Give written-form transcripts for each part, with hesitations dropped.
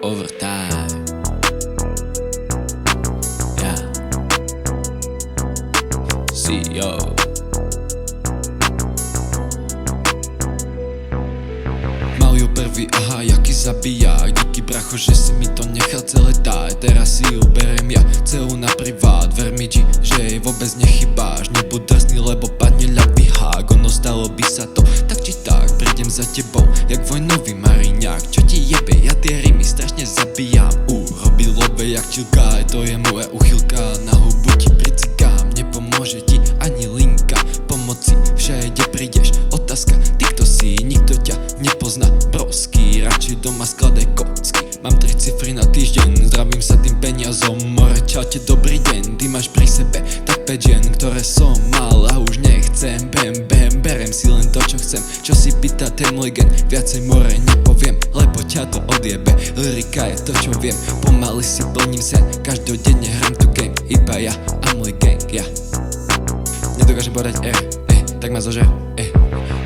overtime. Yeah. CEO. Mal ju prvý, aha, jaký zabíjak. Díky bracho, že si mi to nechal celé dať. Teraz si ju berem ja celú na privát. Ver mi, G, že jej vôbec nechybáš. Nebuď drzný, lebo padne ľavý hák. Ono stalo by sa to, tak či tak. Prídem za tebou, jak vojnový mariňák. Čo ti jebe, ja tie rymy strašne zabíjam. Robí lobe jak čilka, to je moja uchylka. Na hubu ti pricikám, nepomôže ti ani linka pomoci. Všade prídeš, otázka, ty kto si, nikto ťa nepozná. Brosky, radšej doma skladaj kocky. Mám 3 cifry na týždeň, zdravím sa tým peniazom. More, čaute, dobrý deň, ty máš pri sebe tak 5 žien, ktoré som mal a už nechcem. Berem si len to, čo chcem. Čo si pýta ten môj gen, viacej more nepoviem, lebo ťa to odjebe. Lyrika je to, čo viem, pomaly si plním sen. Každodenne hram tu game, iba ja a môj gang, ja. Nedokážem povedať tak ma zožer,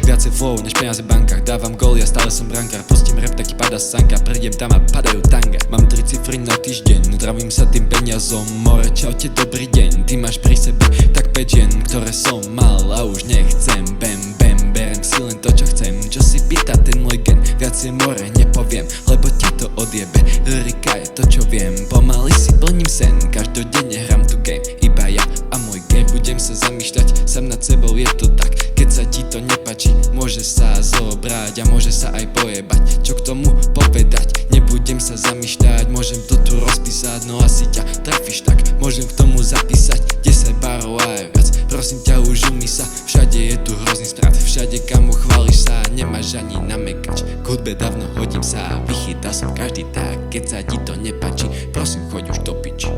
viacej flow než peniaze v bankách. Dávam góly a stále som brankár. Pustím rap, taký pada sanka. Prídem tam a padajú tanga. Mám 3 cifry na týždeň, zdravím sa tým peniazom. More, čaute, dobrý deň, ty máš pri sebe tak 5 žien, ktoré som mal a už nechcem. Berem si len to, čo chcem. Čo si pýta ten môj gen, viacej more nepoviem, lebo ti to odjebe. Lyrika je to, čo viem, pomaly si plním sen. Každodenne hram tu game, iba ja a môj game. Budem sa zamýšľať sám nad sebou, je to tak. Keď sa ti to nepáči, môže sa zobrať a môže sa aj pojebať. Čo k tomu povedať? Nebudem sa zamýšľať, môžem to tu rozpísať. No asi ťa trafíš, tak môžem k tomu zapísať 10 barov aj viac. Prosím ťa, už umí sa, všade je tu hrozný strat. Všade kam uchváliš sa, nemáš ani namekač. K hudbe dávno hodím sa, vychytal som každý tak. Keď sa ti to nepáči, prosím, choď už do piči.